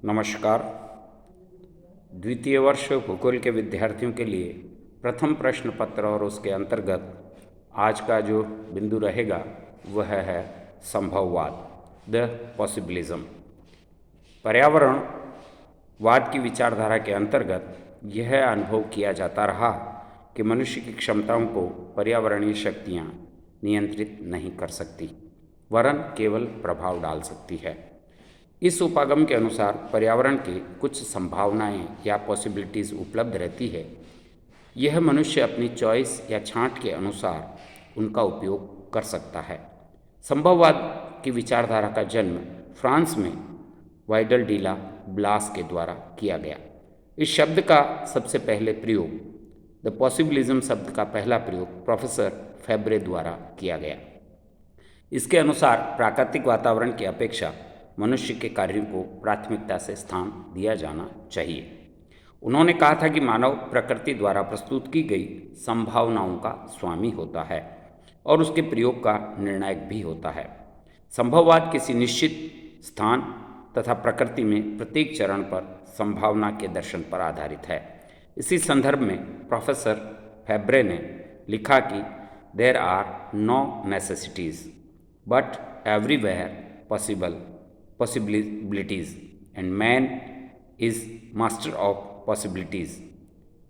नमस्कार। द्वितीय वर्ष भूगोल के विद्यार्थियों के लिए प्रथम प्रश्न पत्र और उसके अंतर्गत आज का जो बिंदु रहेगा वह है संभववाद, द पॉसिबिलिज्म। पर्यावरणवाद की विचारधारा के अंतर्गत यह अनुभव किया जाता रहा कि मनुष्य की क्षमताओं को पर्यावरणीय शक्तियाँ नियंत्रित नहीं कर सकती, वरन केवल प्रभाव डाल सकती है। इस उपागम के अनुसार पर्यावरण की कुछ संभावनाएं या पॉसिबिलिटीज़ उपलब्ध रहती है। यह मनुष्य अपनी चॉइस या छांट के अनुसार उनका उपयोग कर सकता है। संभववाद की विचारधारा का जन्म फ्रांस में वाइडल डीला ब्लास के द्वारा किया गया। इस शब्द का सबसे पहले प्रयोग, द पॉसिबिलिज्म शब्द का पहला प्रयोग प्रोफेसर फेब्रे द्वारा किया गया। इसके अनुसार प्राकृतिक वातावरण की अपेक्षा मनुष्य के कार्यों को प्राथमिकता से स्थान दिया जाना चाहिए। उन्होंने कहा था कि मानव प्रकृति द्वारा प्रस्तुत की गई संभावनाओं का स्वामी होता है और उसके प्रयोग का निर्णायक भी होता है। संभववाद किसी निश्चित स्थान तथा प्रकृति में प्रत्येक चरण पर संभावना के दर्शन पर आधारित है। इसी संदर्भ में प्रोफेसर फेब्रे ने लिखा कि there are no necessities but everywhere possibilities and man is master of possibilities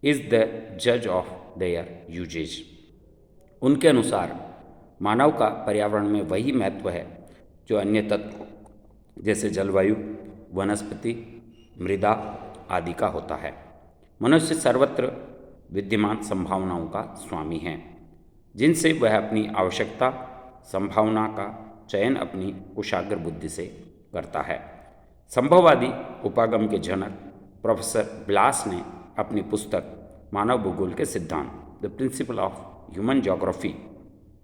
is the judge of their usage। उनके अनुसार मानव का पर्यावरण में वही महत्व है जो अन्य तत्व जैसे जलवायु, वनस्पति, मृदा आदि का होता है। मनुष्य सर्वत्र विद्यमान संभावनाओं का स्वामी है जिनसे वह अपनी आवश्यकता संभावना का चयन अपनी कुशाग्र बुद्धि से करता है। संभववादी उपागम के जनक प्रोफेसर ब्लास ने अपनी पुस्तक मानव भूगोल के सिद्धांत, the principle of human geography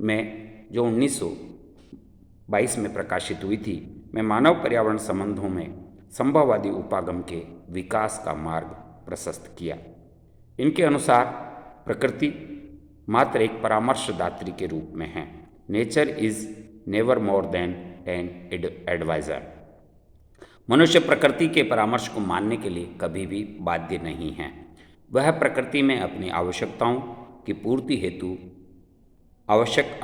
में, जो 1922 में प्रकाशित हुई थी, में मानव पर्यावरण संबंधों में संभववादी उपागम के विकास का मार्ग प्रशस्त किया। इनके अनुसार प्रकृति मात्र एक परामर्शदात्री के रूप में है। Nature is never more than an adviser. मनुष्य प्रकृति के परामर्श को मानने के लिए कभी भी बाध्य नहीं है। वह प्रकृति में अपनी आवश्यकताओं की पूर्ति हेतु आवश्यक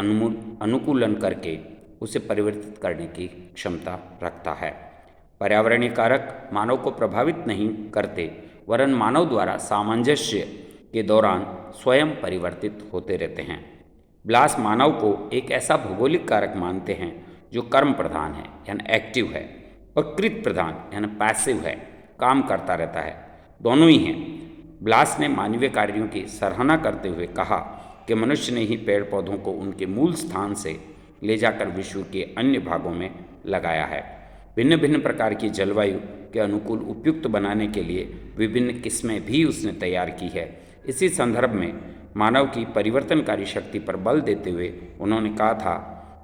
अनुकूलन करके उसे परिवर्तित करने की क्षमता रखता है। पर्यावरणीय कारक मानव को प्रभावित नहीं करते, वरन मानव द्वारा सामंजस्य के दौरान स्वयं परिवर्तित होते रहते हैं। ब्लास मानव को एक ऐसा भौगोलिक कारक मानते हैं जो कर्म प्रधान है यानी एक्टिव है, और कृत प्रधान यानी पैसिव है, काम करता रहता है। दोनों ही हैं। ब्लास ने मानवीय कार्यों की सराहना करते हुए कहा कि मनुष्य ने ही पेड़ पौधों को उनके मूल स्थान से ले जाकर विश्व के अन्य भागों में लगाया है। भिन्न भिन्न प्रकार की जलवायु के अनुकूल उपयुक्त बनाने के लिए विभिन्न किस्में भी उसने तैयार की है। इसी संदर्भ में मानव की परिवर्तनकारी शक्ति पर बल देते हुए उन्होंने कहा था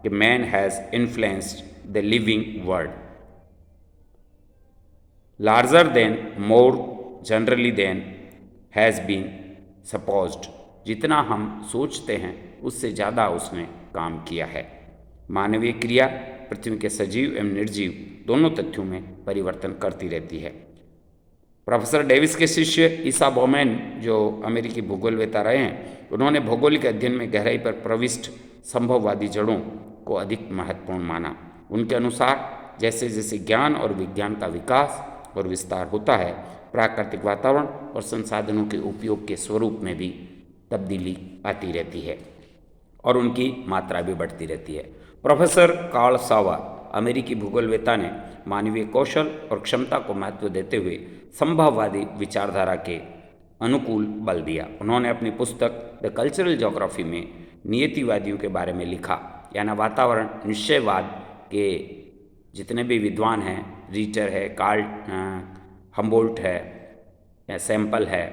कि man has influenced the living world larger than more generally than has been supposed. जितना हम सोचते हैं उससे ज़्यादा उसने काम किया है। मानवीय क्रिया पृथ्वी के सजीव एवं निर्जीव दोनों तथ्यों में परिवर्तन करती रहती है। प्रोफेसर डेविस के शिष्य ईसा बोमैन, जो अमेरिकी भूगोलवेता रहे हैं, उन्होंने भौगोलिक अध्ययन में गहराई पर प्रविष्ट संभववादी जड़ों को अधिक महत्वपूर्ण माना। उनके अनुसार जैसे जैसे ज्ञान और विज्ञान का विकास और विस्तार होता है, प्राकृतिक वातावरण और संसाधनों के उपयोग के स्वरूप में भी तब्दीली आती रहती है और उनकी मात्रा भी बढ़ती रहती है। प्रोफेसर कार्ल सावर, अमेरिकी भूगोलवेता, ने मानवीय कौशल और क्षमता को महत्व देते हुए संभववादी विचारधारा के अनुकूल बल दिया। उन्होंने अपनी पुस्तक द कल्चरल ज्योग्राफी में नियतिवादियों के बारे में लिखा, यानी वातावरण निश्चयवाद के जितने भी विद्वान हैं, रीटर है, कार्ल हम्बोल्ट है या सैंपल है,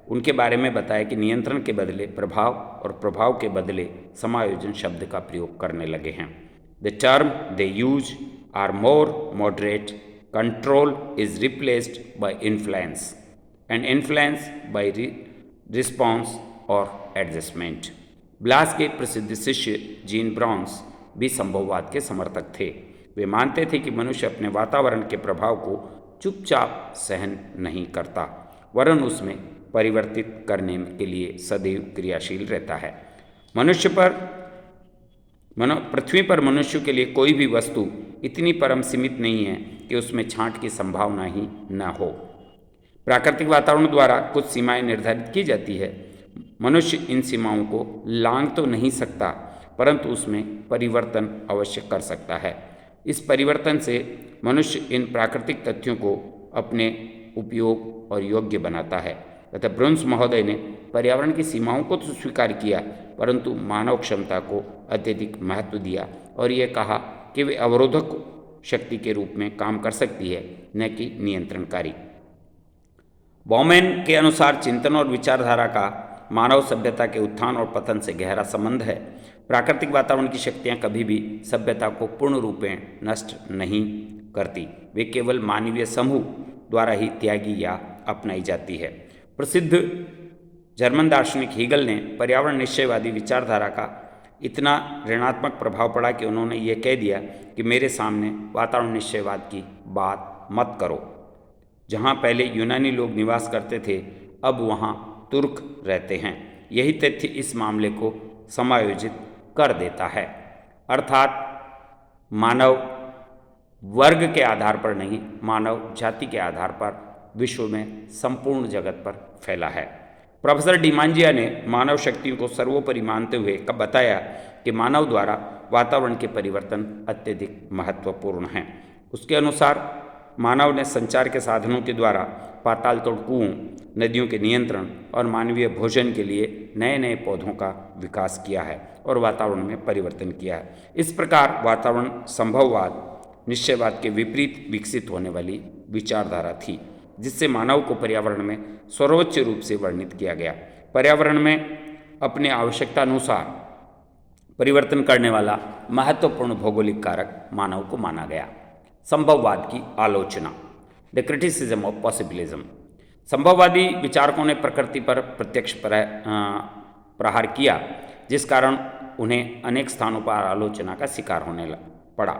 उनके बारे में बताया कि नियंत्रण के बदले प्रभाव और प्रभाव के बदले समायोजन शब्द का प्रयोग करने लगे हैं। The term they use are more moderate, control is replaced by influence and influence by response और एडजस्टमेंट। ब्लास के प्रसिद्ध शिष्य जीन ब्राउन्स भी संभववाद के समर्थक थे। वे मानते थे कि मनुष्य अपने वातावरण के प्रभाव को चुपचाप सहन नहीं करता, वरन उसमें परिवर्तित करने के लिए सदैव क्रियाशील रहता है। पृथ्वी पर मनुष्य के लिए कोई भी वस्तु इतनी परम सीमित नहीं है कि उसमें छांट की संभावना ही न हो। प्राकृतिक वातावरण द्वारा कुछ सीमाएं निर्धारित की जाती है। मनुष्य इन सीमाओं को लांघ तो नहीं सकता, परंतु उसमें परिवर्तन अवश्य कर सकता है। इस परिवर्तन से मनुष्य इन प्राकृतिक तथ्यों को अपने उपयोग और योग्य बनाता है। तथा ब्रुन्स महोदय ने पर्यावरण की सीमाओं को तो स्वीकार किया, परंतु मानव क्षमता को अत्यधिक महत्व दिया और ये कहा कि वे अवरोधक शक्ति के रूप में काम कर सकती है, न कि नियंत्रणकारी। बॉमेन के अनुसार चिंतन और विचारधारा का मानव सभ्यता के उत्थान और पतन से गहरा संबंध है। प्राकृतिक वातावरण की शक्तियाँ कभी भी सभ्यता को पूर्ण रूप में नष्ट नहीं करती, वे केवल मानवीय समूह द्वारा ही त्यागी या अपनाई जाती है। प्रसिद्ध जर्मन दार्शनिक हीगल ने पर्यावरण निश्चयवादी विचारधारा का इतना ऋणात्मक प्रभाव पड़ा कि उन्होंने ये कह दिया कि मेरे सामने वातावरण निश्चयवाद की बात मत करो। जहाँ पहले यूनानी लोग निवास करते थे, अब वहाँ तुर्क रहते हैं। यही तथ्य इस मामले को समायोजित कर देता है, अर्थात मानव वर्ग के आधार पर नहीं, मानव जाति के आधार पर विश्व में संपूर्ण जगत पर फैला है। प्रोफेसर डिमांजिया ने मानव शक्तियों को सर्वोपरि मानते हुए कब बताया कि मानव द्वारा वातावरण के परिवर्तन अत्यधिक महत्वपूर्ण हैं। उसके अनुसार मानव ने संचार के साधनों के द्वारा पाताल तोड़ कुओं, नदियों के नियंत्रण और मानवीय भोजन के लिए नए नए पौधों का विकास किया है और वातावरण में परिवर्तन किया है। इस प्रकार वातावरण संभववाद निश्चयवाद के विपरीत विकसित होने वाली विचारधारा थी, जिससे मानव को पर्यावरण में सर्वोच्च रूप से वर्णित किया गया। पर्यावरण में अपने आवश्यकता अनुसार परिवर्तन करने वाला महत्वपूर्ण भौगोलिक कारक मानव को माना गया। संभववाद की आलोचना, द क्रिटिसिज्म ऑफ पॉसिबिलिज्म। संभववादी विचारकों ने प्रकृति पर प्रत्यक्ष प्रहार किया, जिस कारण उन्हें अनेक स्थानों पर आलोचना का शिकार होने पड़ा।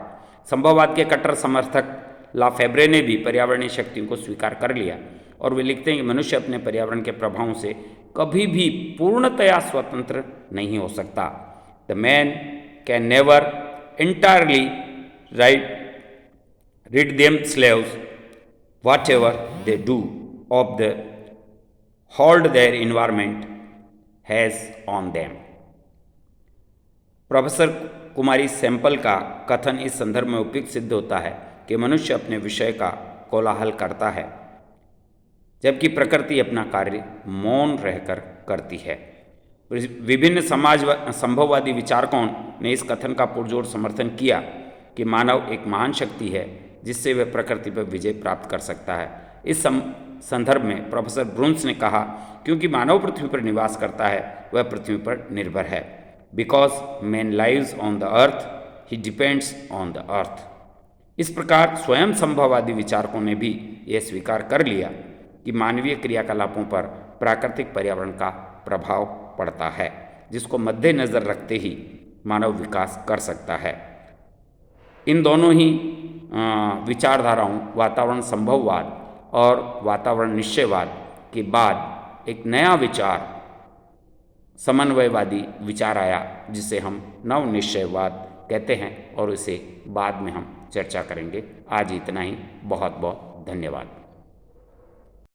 संभववाद के कट्टर समर्थक लाफेब्रे ने भी पर्यावरणीय शक्तियों को स्वीकार कर लिया और वे लिखते हैं कि मनुष्य अपने पर्यावरण के प्रभावों से कभी भी पूर्णतया स्वतंत्र नहीं हो सकता। The man can never entirely rid themselves whatever they do of the hold their environment has on them। Professor Kumari sample का कथन इस संदर्भ में उपयुक्त सिद्ध होता है कि मनुष्य अपने विषय का कोलाहल करता है, जबकि प्रकृति अपना कार्य मौन रहकर करती है। विभिन्न संभववादी विचारकों ने इस कथन का पुरजोर समर्थन किया कि मानव एक महान शक्ति है जिससे वह प्रकृति पर विजय प्राप्त कर सकता है। इस संदर्भ में प्रोफेसर ब्रुन्स ने कहा, क्योंकि मानव पृथ्वी पर निवास करता है, वह पृथ्वी पर निर्भर है। Because man lives on the earth, he depends on the earth. इस प्रकार स्वयं संभववादी विचारकों ने भी यह स्वीकार कर लिया कि मानवीय क्रियाकलापों पर प्राकृतिक पर्यावरण का प्रभाव पड़ता है, जिसको मद्देनजर रखते ही मानव विकास कर सकता है। इन दोनों ही विचारधाराओं, वातावरण संभववाद और वातावरण निश्चयवाद के बाद एक नया विचार, समन्वयवादी विचार आया, जिसे हम नव निश्चयवाद कहते हैं और इसे बाद में हम चर्चा करेंगे। आज इतना ही। बहुत बहुत धन्यवाद।